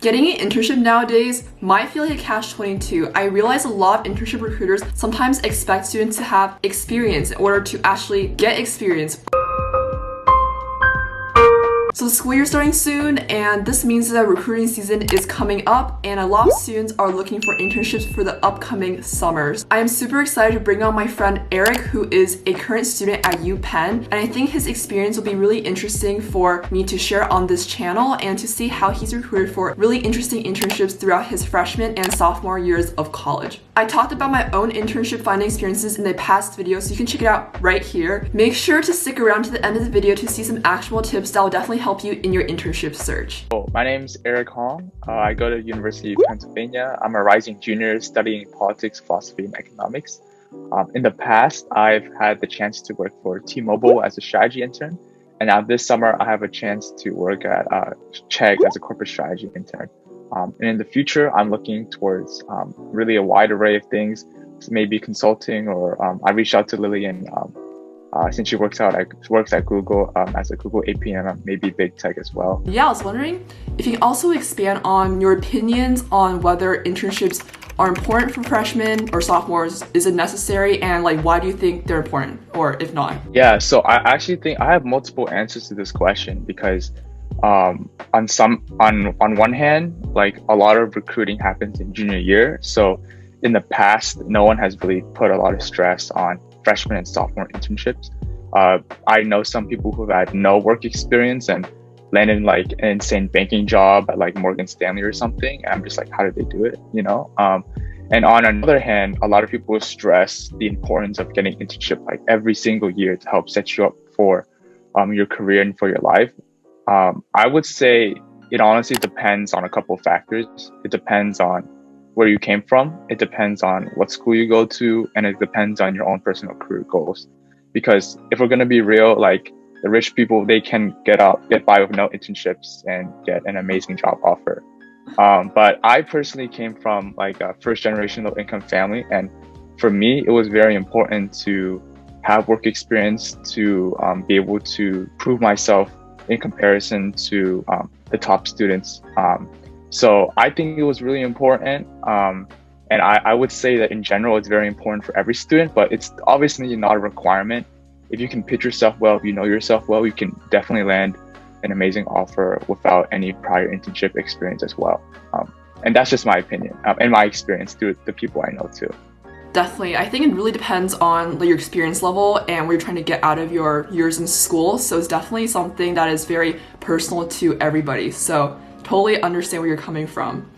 Getting an internship nowadays might feel like a catch-22. I realize a lot of internship recruiters sometimes expect students to have experience in order to actually get experience. So the school year is starting soon, and this means that recruiting season is coming up, and a lot of students are looking for internships for the upcoming summers. I am super excited to bring on my friend Eric, who is a current student at UPenn, and I think his experience will be really interesting for me to share on this channel and to see how he's recruited for really interesting internships throughout his freshman and sophomore years of college. I talked about my own internship finding experiences in the past video, so you can check it out right here. Make sure to stick around to the end of the video to see some actual tips that will definitely help you in your internship search. My name's Eric Hong. I go to University of Pennsylvania. I'm a rising junior studying politics, philosophy, and economics. In the past, I've had the chance to work for T-Mobile as a strategy intern. And now this summer, I have a chance to work at Chegg as a corporate strategy intern. And in the future, I'm looking towards really a wide array of things, maybe consulting, or I reached out to Lillian since she works at Google as a Google APM, maybe big tech as well. Yeah, I was wondering if you can also expand on your opinions on whether internships are important for freshmen or sophomores. Is it necessary, and why do you think they're important, or if not? Yeah, so I actually think I have multiple answers to this question because on one hand, a lot of recruiting happens in junior year. So in the past, no one has really put a lot of stress on freshman and sophomore internships. I know some people who've had no work experience and landed an insane banking job at Morgan Stanley or something. And I'm just how did they do it? And on another hand, a lot of people stress the importance of getting internship every single year to help set you up for your career and for your life. I would say it honestly depends on a couple of factors. It depends on where you came from, it depends on what school you go to, and it depends on your own personal career goals. Because if we're gonna be real, the rich people, they can get by with no internships and get an amazing job offer. But I personally came from a first generation low income family, and for me, it was very important to have work experience to be able to prove myself in comparison to the top students. So I think it was really important. And I would say that in general, it's very important for every student, but it's obviously not a requirement. If you can pitch yourself well, if you know yourself well, you can definitely land an amazing offer without any prior internship experience as well. And that's just my opinion and my experience through the people I know too. Definitely. I think it really depends on your experience level and what you're trying to get out of your years in school. So it's definitely something that is very personal to everybody. So totally understand where you're coming from.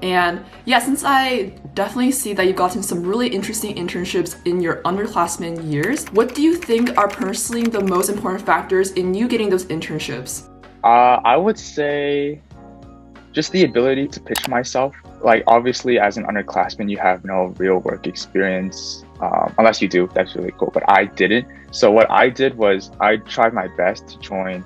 And yeah, since I definitely see that you've gotten some really interesting internships in your underclassmen years, what do you think are personally the most important factors in you getting those internships? I would say just the ability to pitch myself. Obviously as an underclassman, you have no real work experience, unless you do, that's really cool, but I didn't. So what I did was I tried my best to join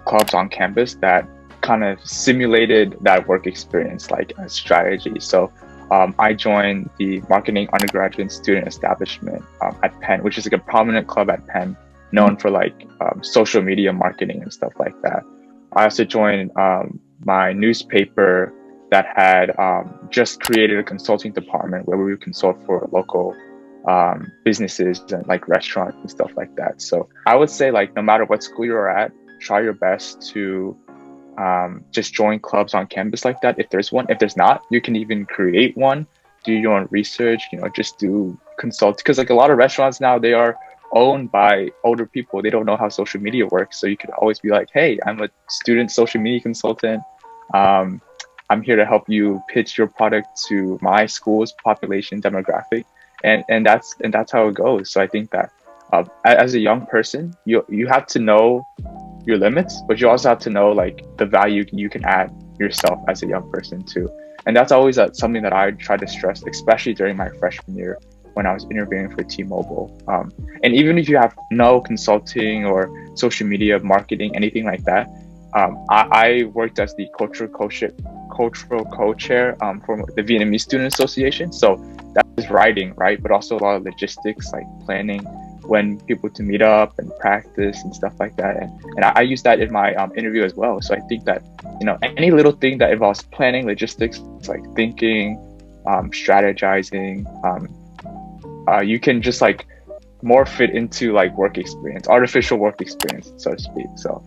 clubs on campus that kind of simulated that work experience, a strategy. So I joined the marketing undergraduate student establishment at Penn, which is a prominent club at Penn, known for social media marketing and stuff like that. I also joined my newspaper that had just created a consulting department where we would consult for local businesses and restaurants and stuff like that. So I would say no matter what school you're at, try your best to just join clubs on campus like that. If there's one, if there's not, you can even create one, do your own research, just do consult. Because a lot of restaurants now, they are owned by older people. They don't know how social media works. So you could always be hey, I'm a student social media consultant. I'm here to help you pitch your product to my school's population demographic. And that's how it goes. So I think that as a young person, you have to know your limits, but you also have to know the value you can add yourself as a young person too. And that's always something that I try to stress, especially during my freshman year when I was interviewing for T-Mobile. And even if you have no consulting or social media marketing, anything like that, I worked as the cultural co-chair for the Vietnamese Student Association. So that is writing, right? But also a lot of logistics, planning when people to meet up and practice and stuff like that. And I use that in my interview as well. So I think that, any little thing that involves planning, logistics, like thinking, strategizing, you can just like morph it into like work experience, artificial work experience, so to speak. So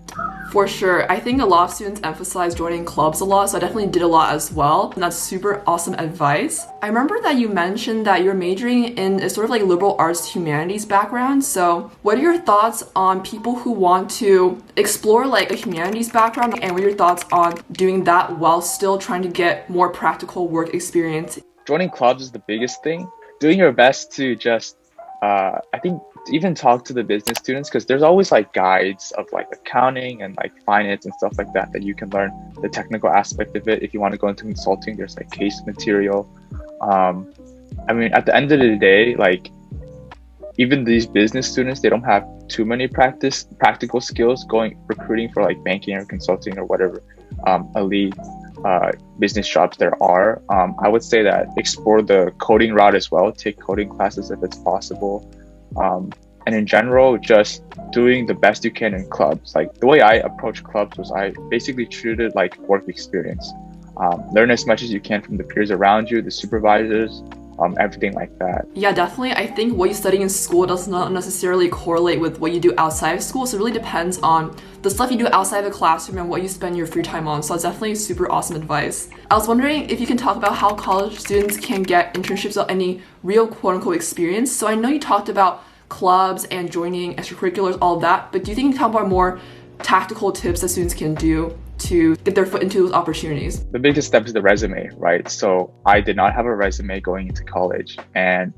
for sure, I think a lot of students emphasize joining clubs a lot, so I definitely did a lot as well, and that's super awesome advice. I remember that you mentioned that you're majoring in a sort of like liberal arts humanities background, so what are your thoughts on people who want to explore like a humanities background, and what are your thoughts on doing that while still trying to get more practical work experience? Joining clubs is the biggest thing. Doing your best to just I think even talk to the business students, because there's always like guides of like accounting and like finance and stuff like that you can learn the technical aspect of it. If you want to go into consulting, there's like case material. I mean, at the end of the day, like even these business students, they don't have too many practical skills going recruiting for like banking or consulting or whatever elite business jobs there are. I would say that explore the coding route as well. Take coding classes if it's possible. And in general, just doing the best you can in clubs. Like the way I approach clubs was I basically treated it like work experience. Learn as much as you can from the peers around you, the supervisors, everything like that. Yeah, definitely. I think what you study in school does not necessarily correlate with what you do outside of school. So it really depends on the stuff you do outside of the classroom and what you spend your free time on. So that's definitely super awesome advice. I was wondering if you can talk about how college students can get internships or any real quote-unquote experience. So I know you talked about clubs and joining extracurriculars, all of that, but do you think you can talk about more tactical tips that students can do to get their foot into those opportunities? The biggest step is the resume, right? So I did not have a resume going into college. And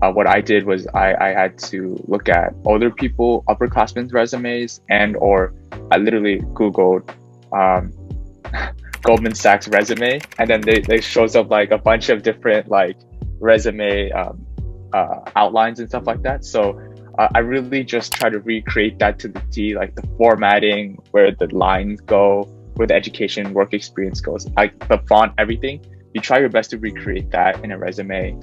what I did was I had to look at older people, upperclassmen's resumes, or I literally Googled Goldman Sachs resume. And then they shows up like a bunch of different like resume outlines and stuff like that. So I really just try to recreate that to the T, like the formatting, where the lines go, where the education work experience goes, like the font, everything. You try your best to recreate that in a resume.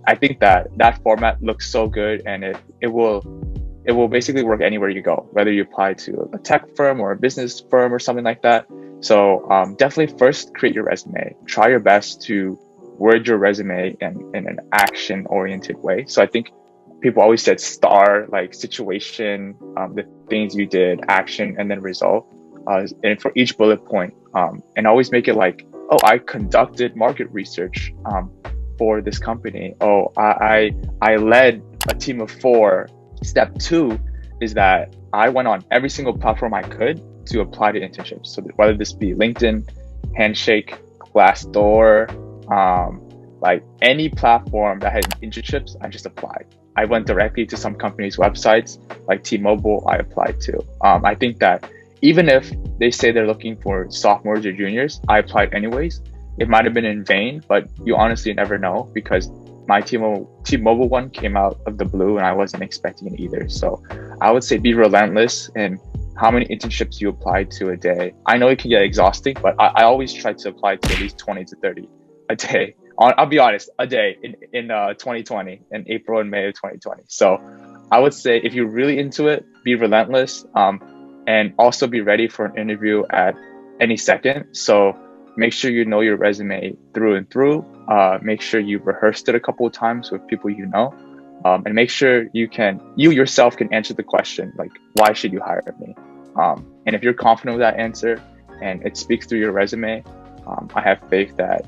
I think that format looks so good, and it will basically work anywhere you go, whether you apply to a tech firm or a business firm or something like that. So definitely first create your resume. Try your best to word your resume in an action-oriented way. So I think people always said STAR, like situation, the things you did, action, and then result. And for each bullet point, and always make it like, oh, I conducted market research for this company. Oh, I led a team of 4. Step 2 is that I went on every single platform I could to apply to internships. So whether this be LinkedIn, Handshake, Glassdoor, like any platform that had internships, I just applied. I went directly to some companies' websites, like T-Mobile, I applied to. I think that even if they say they're looking for sophomores or juniors, I applied anyways. It might have been in vain, but you honestly never know, because my T-Mobile one came out of the blue and I wasn't expecting it either. So I would say be relentless in how many internships you apply to a day. I know it can get exhausting, but I always try to apply to at least 20 to 30 a day. I'll be honest, a day in 2020, in April and May of 2020. So I would say if you're really into it, be relentless, and also be ready for an interview at any second. So make sure you know your resume through and through. Make sure you rehearsed it a couple of times with people you know, and make sure you yourself can answer the question, like, why should you hire me? And if you're confident with that answer and it speaks through your resume, I have faith that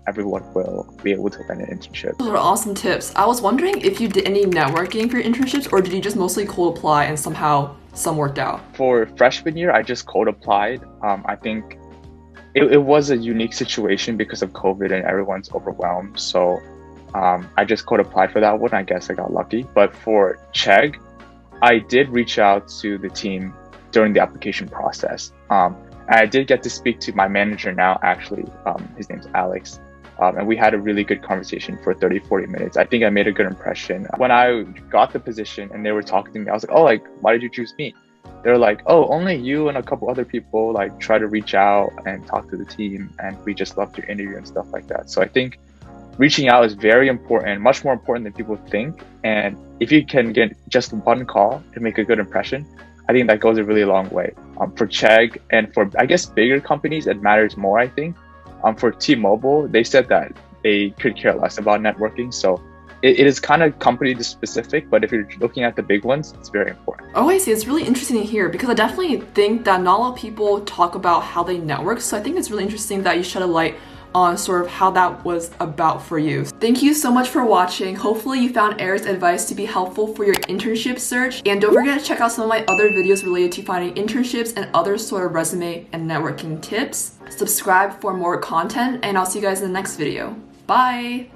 everyone will be able to land an internship. Those are awesome tips. I was wondering if you did any networking for your internships, or did you just mostly cold apply and somehow some worked out? For freshman year, I just cold applied. I think it was a unique situation because of COVID and everyone's overwhelmed. So I just cold applied for that one. I guess I got lucky. But for Chegg, I did reach out to the team during the application process. And I did get to speak to my manager now, actually. His name's Alex. And we had a really good conversation for 30, 40 minutes. I think I made a good impression. When I got the position and they were talking to me, I was like, oh, like, why did you choose me? They're like, oh, only you and a couple other people try to reach out and talk to the team. And we just loved your interview and stuff like that. So I think reaching out is very important, much more important than people think. And if you can get just one call to make a good impression, I think that goes a really long way. For Chegg and for, I guess, bigger companies, it matters more, I think. For T-Mobile, they said that they could care less about networking. So it is kind of company specific, but if you're looking at the big ones, it's very important. Oh, I see. It's really interesting to hear because I definitely think that not a lot of people talk about how they network. So I think it's really interesting that you shed a light on sort of how that was about for you. Thank you so much for watching. Hopefully you found Eric's advice to be helpful for your internship search. And don't forget to check out some of my other videos related to finding internships and other sort of resume and networking tips. Subscribe for more content, and I'll see you guys in the next video. Bye!